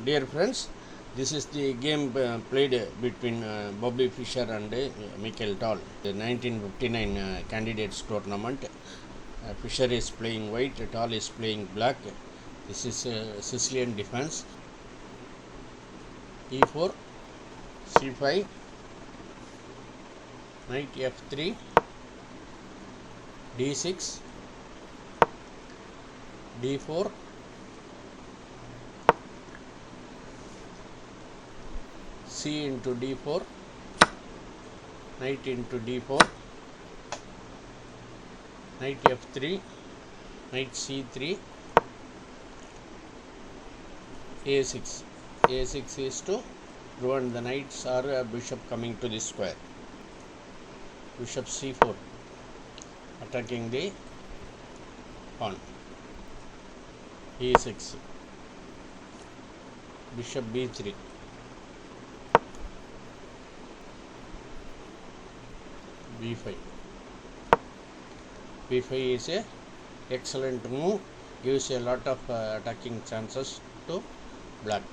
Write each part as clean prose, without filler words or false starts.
Dear friends, this is the game played between Bobby Fischer and Mikhail Tal. The 1959 candidates tournament. Fischer is playing white, Tal is playing black. This is Sicilian defense. E4, C5, knight F3, D6, D4, C into D4, knight into D4, knight F3, knight C3, A6. A6 is to prevent the knights or bishop coming to the square. Bishop C4, attacking the pawn. E6, bishop B3, B5. B5 is a excellent move, gives a lot of attacking chances to black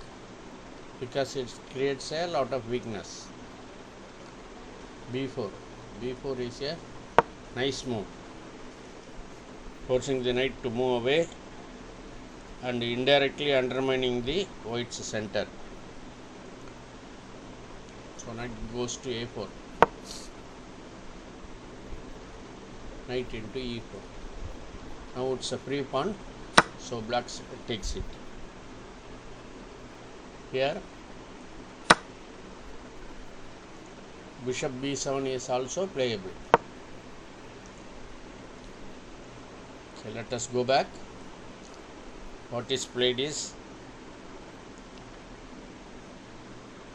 because it creates a lot of weakness. B4. B4 is a nice move, forcing the knight to move away and indirectly undermining the white's center. So knight goes to A4. Knight into E4. Now it's a free pawn, so black takes it. Here bishop B7 is also playable. So let us go back. What is played is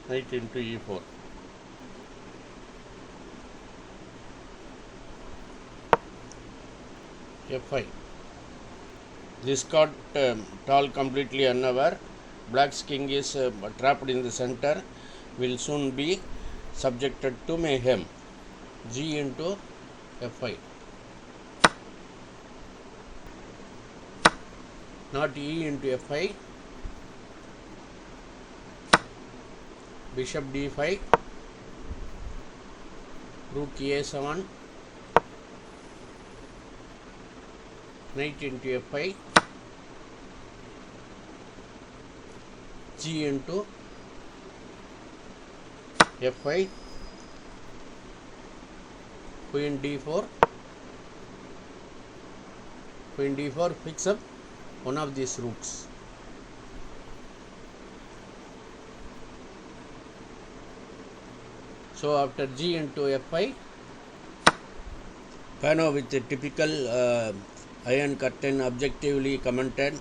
knight into E4. F5. This caught Tal completely unaware. Black's king is trapped in the center, will soon be subjected to mayhem. G into F5. Not E into F5. Bishop D5. Rook A7. Knight into F5. G into F5. Queen D4. Queen D4, fix up one of these rooks. So after G into F5, Pano with the typical Iron Curtain objectively commented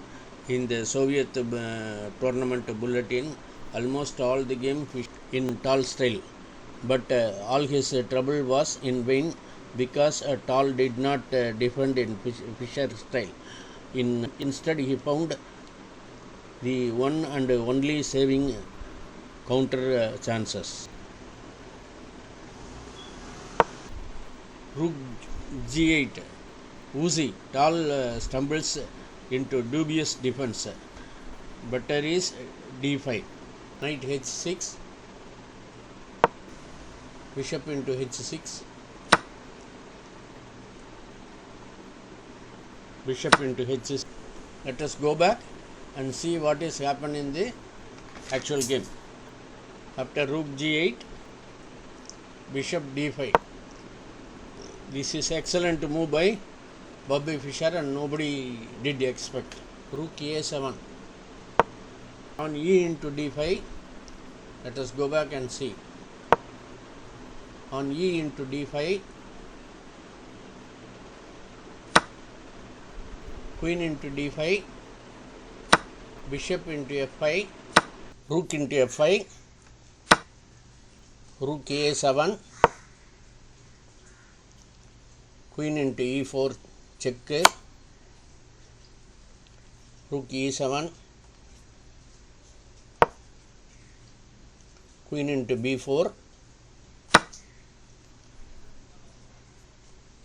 in the Soviet tournament bulletin almost all the game in Tal style, but all his trouble was in vain because Tal did not defend in Fischer style. Instead he found the one and only saving counter chances. Rook G8. Woozy. Tal stumbles into dubious defense. Better is D5. Knight H6. Bishop into H6. Bishop into H6. Let us go back and see what is happened in the actual game. After Rook G8, Bishop D5. This is excellent move by Bobby Fischer and nobody did expect. Rook A7. On E into D5, let us go back and see. On E into D5, Queen into D5, Bishop into F5, Rook into F5, Rook A7, Queen into E4, check, Rook E7, Queen into B4,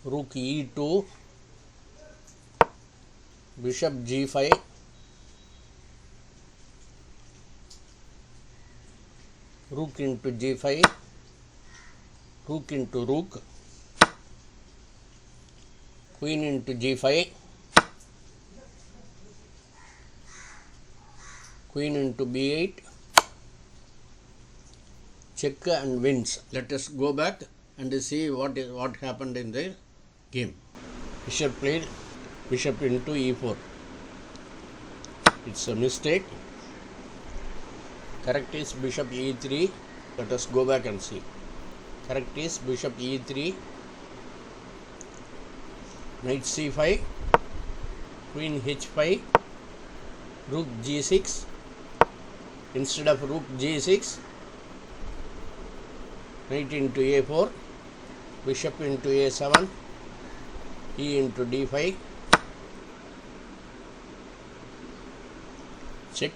Rook E2, Bishop G5, rook into g5, rook into rook, queen into g5, queen into b8, check and wins. Let us go back and see what happened in the game. Fischer played bishop into e4. It's a mistake. Correct is bishop e3. Let us go back and see. Correct is bishop e3, knight c5, queen h5, rook g6. Instead of rook g6, knight into a4, bishop into a7, e into d5, check,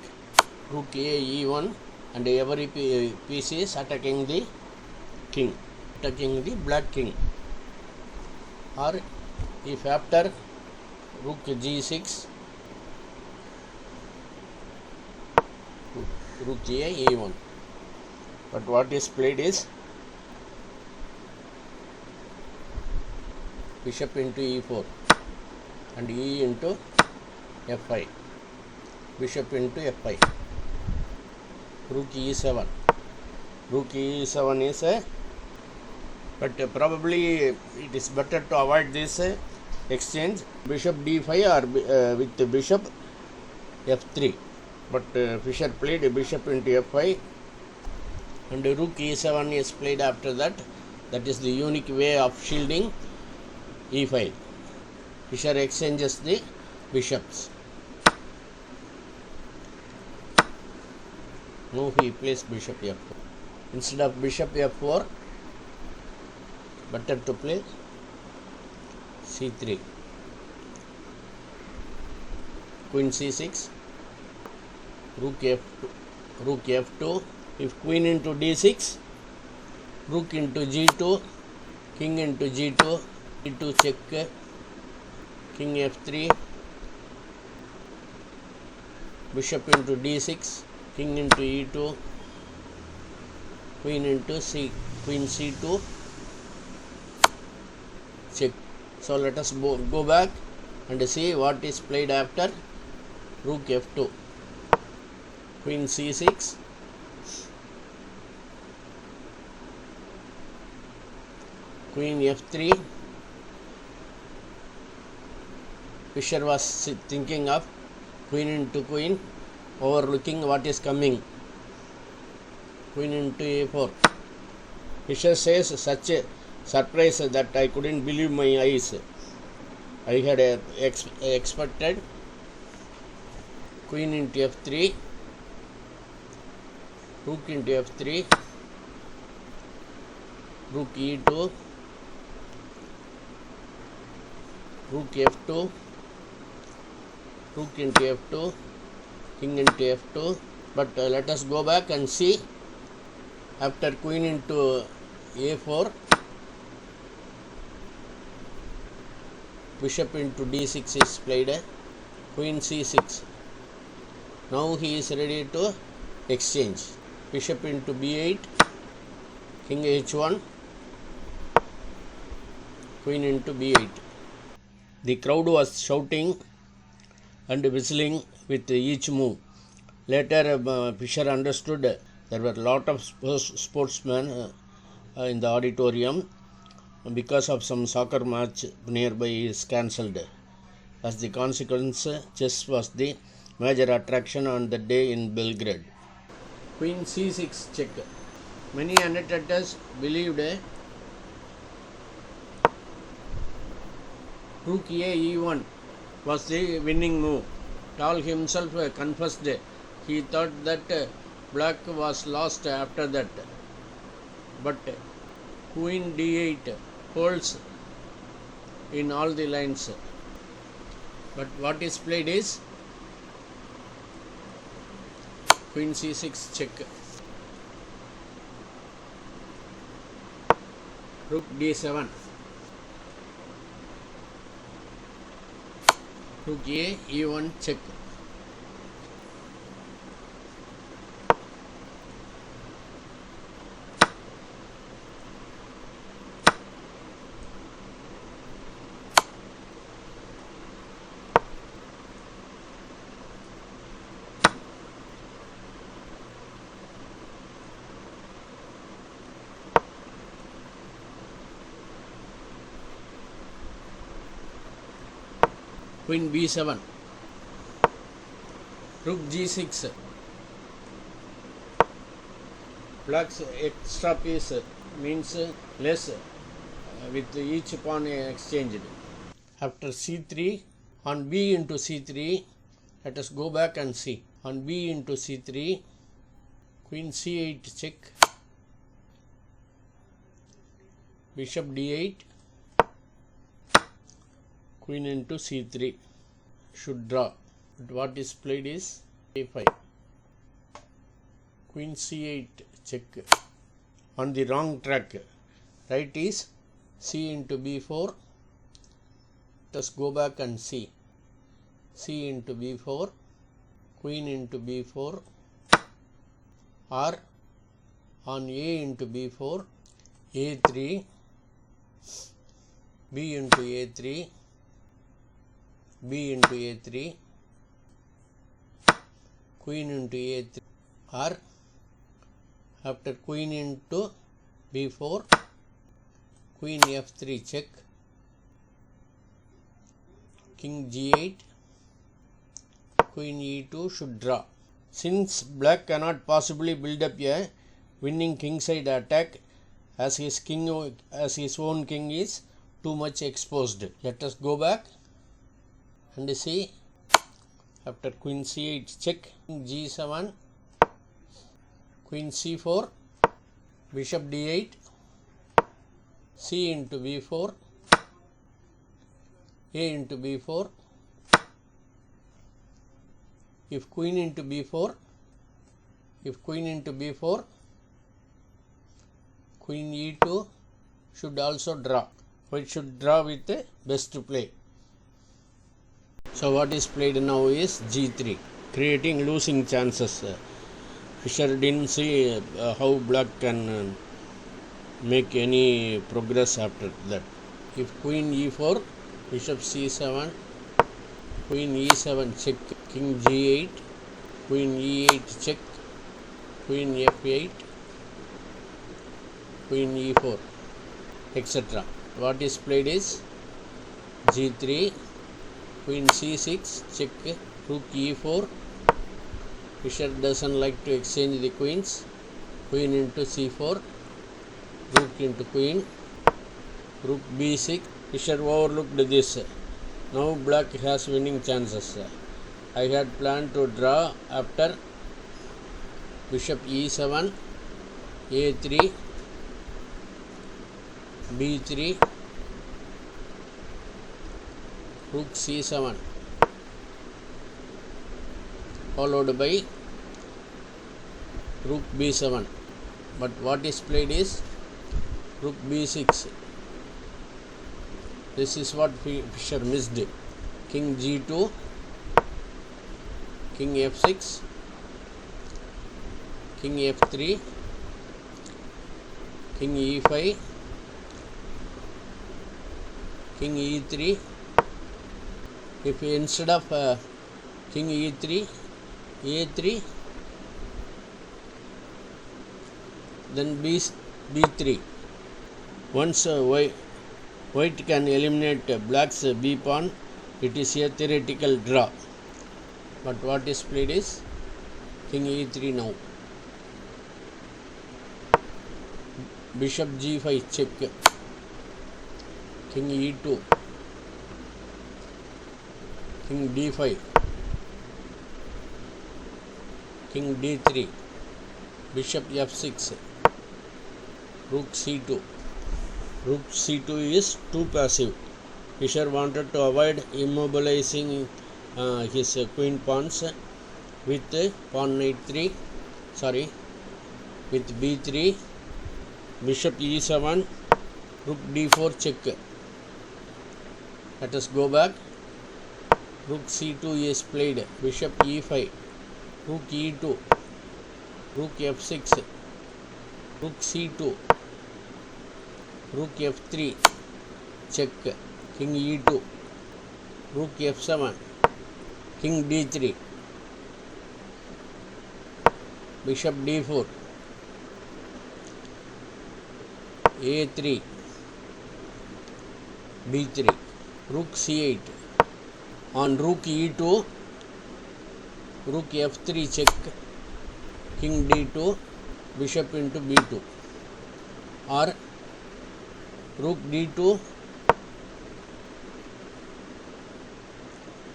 rook a e1, and every piece is attacking the king, attacking the black king. Or if after rook g6, rook a e1. But what is played is bishop into e4 and e into f5, bishop into f5, rook e7. Rook e7 is a, but probably it is better to avoid this exchange. Bishop d5 or with the bishop f3. But Fischer played bishop into f5 and rook e7 is played after that. That is the unique way of shielding e5. Fischer exchanges the bishops. Now he plays bishop f4. Instead of bishop f4, better to play c3, queen c6, rook f2. If queen into d6, rook into g2, king into g2, e2 check, king f3, bishop into d6, king into e2, queen into queen c2, check. So let us go back and see what is played after rook f2, queen c6, queen f3. Fischer was thinking of queen into queen, overlooking what is coming. Queen into a4. Fischer says such a surprise that I couldn't believe my eyes. I had expected queen into f3, rook into f3, rook e2, rook f2, rook into f2, king into f2. But let us go back and see after queen into a4, bishop into d6 is played, queen c6. Now he is ready to exchange. Bishop into b8, king h1, queen into b8. The crowd was shouting and whistling with each move. Later Fischer understood there were a lot of sportsmen in the auditorium. Because of some soccer match nearby is cancelled. As the consequence, chess was the major attraction on the day in Belgrade. Queen c6 check. Many annotators believed rook a e1 was the winning move. Tal himself confessed he thought that black was lost after that. But queen d8 holds in all the lines. But what is played is queen c6 check, rook d7, rook a e1 check, queen b7, rook g6. Black's extra piece means less with each pawn exchanged. After c3, on b into c3, let us go back and see. On b into c3, queen c8 check, bishop d8, queen into c3, should draw. But what is played is a5, queen c8 check, on the wrong track. Right is c into b4. Let us go back and see. C into b4, queen into b4, or on a into b4, a3, b into a3, b into a3, queen into a3, or after queen into b4, queen f3 check, king g8, queen e2 should draw. Since black cannot possibly build up a winning kingside attack, as his own king is too much exposed. Let us go back and see. After queen c8 check, king g7, queen c4, bishop d8, c into b4, a into b4. If queen into b4, queen e2 should also draw. White should draw with the best play. So what is played now is g3, creating losing chances. Fischer didn't see how black can make any progress after that. If queen e4, bishop c7, queen e7 check, king g8, queen e8 check, queen f8, queen e4, etc. What is played is g3, queen c6 check, rook e4. Fischer doesn't like to exchange the queens. Queen into c4, rook into queen, rook b6. Fischer overlooked this. Now black has winning chances. I had planned to draw after bishop e7, a3, b3, rook c7, followed by rook b7. But what is played is rook b6. This is what Fischer missed. King g2, king f6, king f3, king e5, king e3. If instead of king e3, a3, then b3. Once white can eliminate black's b pawn, it is a theoretical draw. But what is played is king e3 now. Bishop g5 check, king e2, king d5, king d3, bishop f6, rook c2. Rook c2 is too passive. Fischer wanted to avoid immobilizing his queen pawns with pawn knight 3, with b3, bishop e7, rook d4 check. Let us go back. Rook c2 is played, bishop e5, rook e2, rook f6, rook c2, rook f3 check, king e2, rook f7, king d3, bishop d4, a3, b3, rook c8, On rook e2, rook f3 check, king d2, bishop into b2, or rook d2,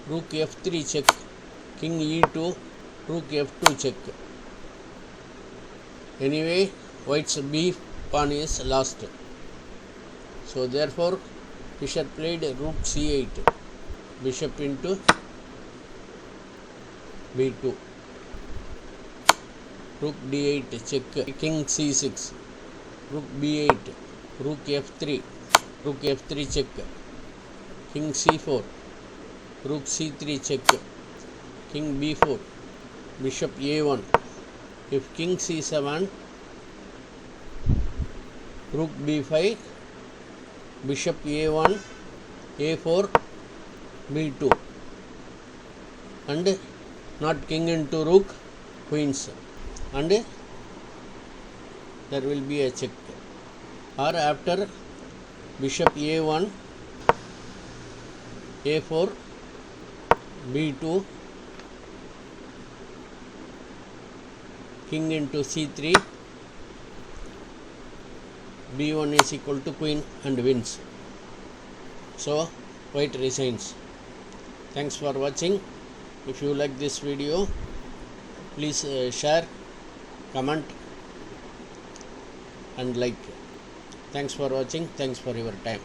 rook f3 check, king e2, rook f2 check. Anyway, white's b pawn is lost. So therefore Fischer played rook c8, bishop into b2, rook d8 check, king c6, rook b8, rook f3, rook f3 check, king c4, rook c3 check, king b4, bishop a1. If king c7, rook b5, bishop a1, a4, b2, and not king into rook, queens, and there will be a check. Or after bishop a1, a4, b2, king into c3, b1 is equal to queen and wins. So white resigns. Thanks for watching. If you like this video, please share, comment and like. Thanks for watching. Thanks for your time.